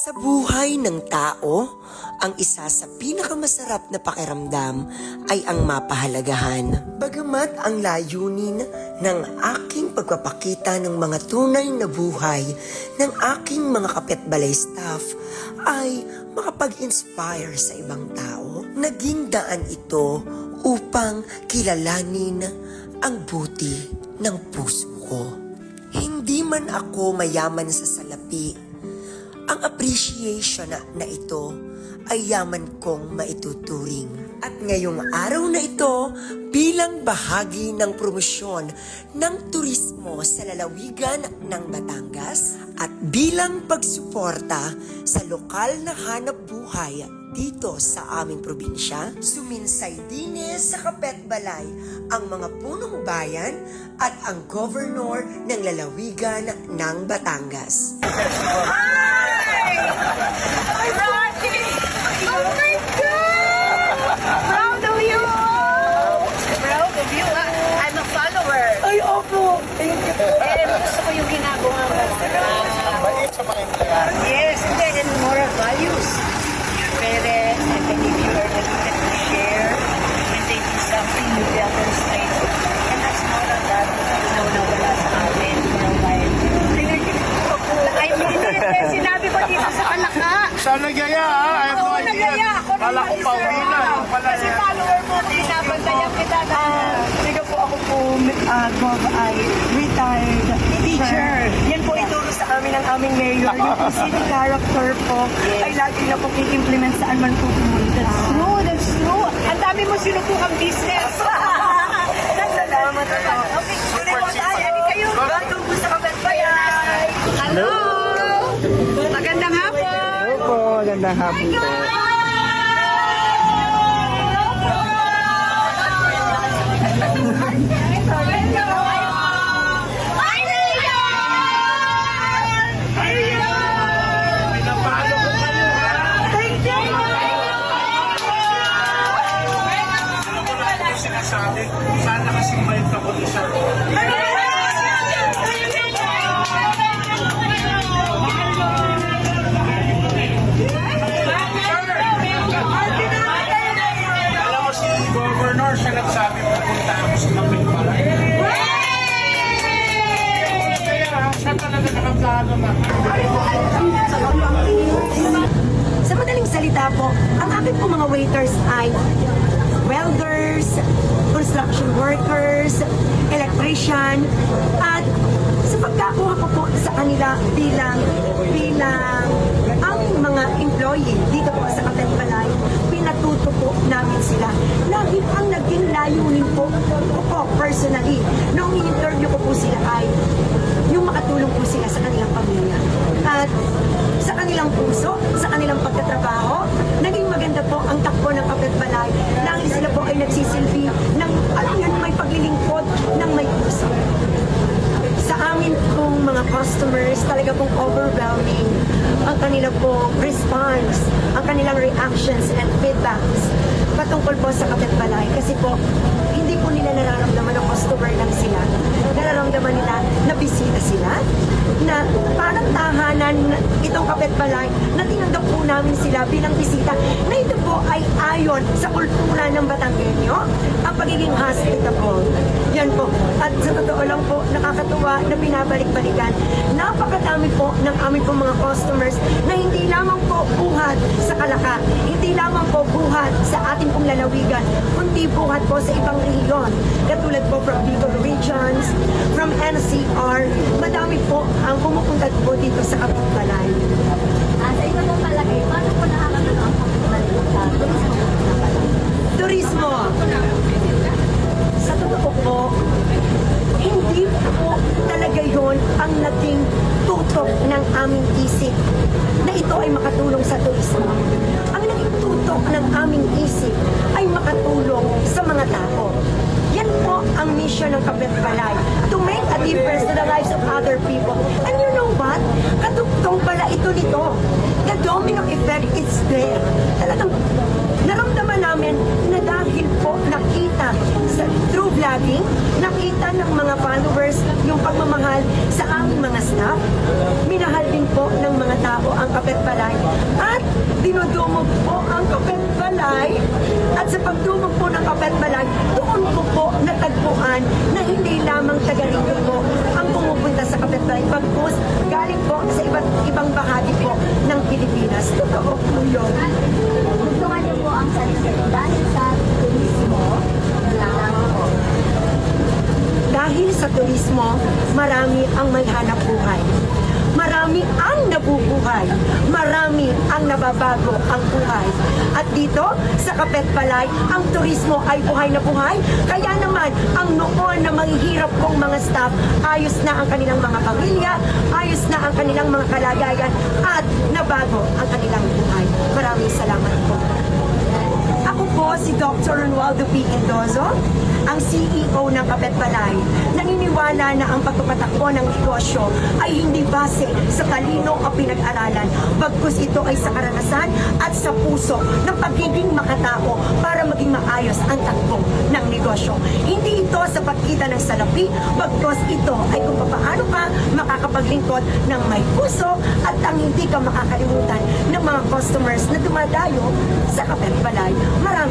Sa buhay ng tao, ang isa sa pinakamasarap na pakiramdam ay ang mapahalagahan. Bagamat ang layunin ng aking pagpapakita ng mga tunay na buhay ng aking mga kapitbalay staff ay makapag-inspire sa ibang tao, naging daan ito upang kilalanin ang buti ng puso ko. Hindi man ako mayaman sa salapi, ang appreciation na ito ay yaman kong maituturing. At ngayong araw na ito, bilang bahagi ng promosyon ng turismo sa lalawigan ng Batangas at bilang pagsuporta sa lokal na hanap buhay dito sa aming probinsya, suminsay din sa Kapitbalay ang mga punong bayan at ang governor ng lalawigan ng Batangas. Oh my God! Proud of you! Proud of you. I'm a follower. Ay, opo! Thank you po! Gusto ko yung ginagawa mo. Yes, and moral values. Your parents, and then if you are willing to share, when they do something, you demonstrate. And that's moral values na wala sa atin for a while. I mean it, sinabi ko dito sa Palaka. Sana gaya ha? I have no Oo, idea. nagaya ako. Kala ko Paulina. Yung pala Kasi yan. follower mo, pinabantayan kita na. Sige po, ako po, Gov, ay retired teacher. Yan po ituro sa amin ng aming mayor. Yung po city character po ay lagi na po i-implement saan man po pumunta. True, that's true. Ang dami mo sinubukang business. Salamat po. Okay, tuloy mo tayo. Hindi kayo. Bago po sa Kapitbayan. Hello. Magandang hapon. Opo, gandang hapon po. Pinapalo ko kayo ha? Alam mo na ito sinasabi, sana kasing may takot isa ko. Alam mo si Governor, siya nagsabi pupunta ako sa Kapitbalay. Kaya siya talaga nakaplano na. Sa madaling salita po, ang aking po mga waiters ay welders, construction workers, electrician, at sa pagkakuha ko po sa kanila bilang aming mga employee dito po sa Kapitbalay, pinatuto po namin sila. Lagi ang naging layunin po personally, nung i-interview ko po sila ay yung makatulong po sila sa kanilang pamilya. At sa kanilang puso, sa kanilang pagtatrabaho, naging maganda po ang takbo ng Kapitbalay. Dahil sila po ay nagsisilbi ng, alam yun, may paglilingkod ng may puso. Sa amin pong mga customers, talaga pong overwhelming ang kanila pong response, ang kanilang reactions and feedbacks patungkol po sa Kapitbalay. Kasi po, hindi po nila nararamdaman ng customer lang sila. Nararamdaman nila na bisita sila, na parang tahanan itong Kapitbalay, na tinanggap po namin sila bilang bisita, na ito po ay ayon sa kultura ng Batanggenyo, ang pagiging hospitable. Yan po. At sa totoo lang po, nakakatuwa na binabalik-balikan. Napakadami po ng aming po mga customers na hindi lamang po buhat sa Kalaka, hindi lamang po buhat sa ating pong lalawigan, kundi buhat po sa ibang rehiyon. Katulad po from Bicol regions, from NCR, madami po ang pumupunta po dito sa Kapitbalay. Sa ito pong palagay, paano po nakakano ang Kapitbalay sa Turismo. Sa totoo po, hindi po talaga yon ang naging tutok ng aming isip na ito ay makatulong sa turismo. Ang naging tutok ng aming isip ay makatulong sa mga tao. Yan po ang mission ng Kapitbalay, to make a difference to the lives of other people. And you know what? Katugtong pala ito nito. The domino effect is there. Talagang Naramdaman namin na dahil po nakita sa through vlogging, nakita ng mga followers yung pagmamahal sa aming mga staff. Minahal din po ng mga tao ang Kapitbalay at dinudumog po ang Kapitbalay at sa pagdumog po ng Kapitbalay, doon ko po natagpuan na hindi lamang taga-Rito po ang pumupunta sa Kapitbalay, bagkus galing po sa iba't ibang bahagi po ng Pilipinas. Totoo po yun. Gustuhan niyo po ang sarili dahil sa turismo lang po. Dahil sa turismo, marami ang may hanap buhay. Marami ang nabubuhay. Marami ang nababago ang buhay. At dito, sa Kapitbalay, ang turismo ay buhay na buhay. Kaya naman, ang noon na mahihirap kong mga staff, ayos na ang kanilang mga pamilya, ayos na ang kanilang mga kalagayan, at nabago ang kanilang buhay. Maraming salamat po. Ako po si Dr. Ronaldo P. Mendoza, ang CEO ng Kapitbalay. Naniniwala na ang pagpapatakbo ng negosyo ay hindi base sa talino o pinag-aralan, bagkus ito ay sa karanasan at sa puso ng pagiging makatao para maging maayos ang takbo ng negosyo. Hindi ito sa pagkita ng salapi, bagkus ito ay kung paano ka makakapaglingkod ng may puso at ang hindi ka makakalimutan ng mga customers na dumadayo sa Kapitbalay. Maraming